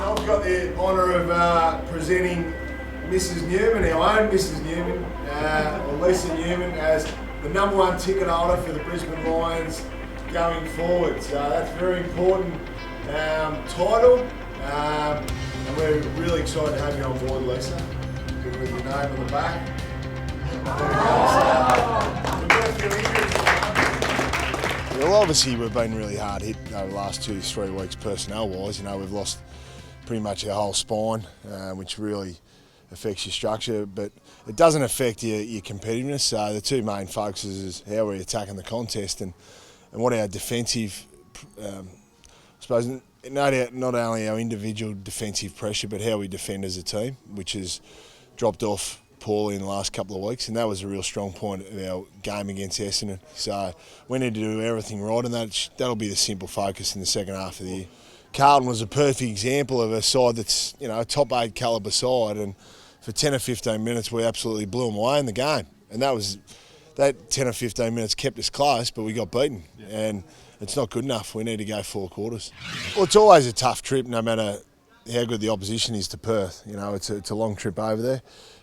I've got the honour of presenting Mrs Newman, our own Mrs Newman, or Lisa Newman, as the #1 ticket holder for the Brisbane Lions going forward. So that's a very important title, and we're really excited to have you on board, Lisa, with your name on the back. Well, obviously we've been really hard hit over the last 2-3 weeks personnel-wise. You know, we've lost pretty much our whole spine, which really affects your structure, but it doesn't affect your competitiveness. So the two main focuses is how we're attacking the contest and what our defensive, I suppose, not only our individual defensive pressure, but how we defend as a team, which has dropped off poorly in the last couple of weeks, and that was a real strong point of our game against Essendon. So we need to do everything right, and that'll be the simple focus in the second half of the year. Carlton was a perfect example of a side that's, you know, a top 8 calibre side, and for 10 or 15 minutes we absolutely blew them away in the game, and that 10 or 15 minutes kept us close, but we got beaten, and it's not good enough. We need to go 4 quarters. Well, it's always a tough trip, no matter how good the opposition is to Perth. You know, it's a long trip over there,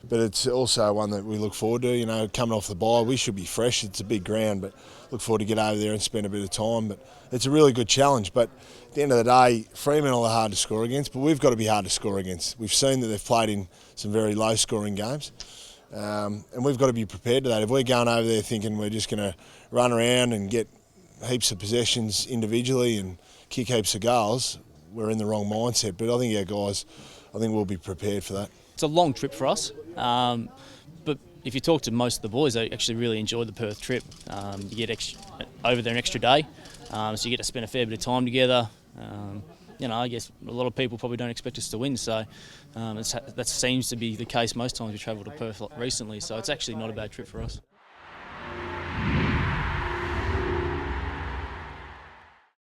but it's also one that we look forward to. You know, coming off the bye, we should be fresh. It's a big ground, but look forward to get over there and spend a bit of time. But it's a really good challenge. But at the end of the day, Fremantle are hard to score against, but we've got to be hard to score against. We've seen that they've played in some very low-scoring games, and we've got to be prepared to that. If we're going over there thinking we're just going to run around and get heaps of possessions individually and kick heaps of goals, we're in the wrong mindset. But I think our guys, we'll be prepared for that. It's a long trip for us, but if you talk to most of the boys, they actually really enjoy the Perth trip. You get over there an extra day, so you get to spend a fair bit of time together. You know, I guess a lot of people probably don't expect us to win, so that seems to be the case most times we travel to Perth recently, so it's actually not a bad trip for us.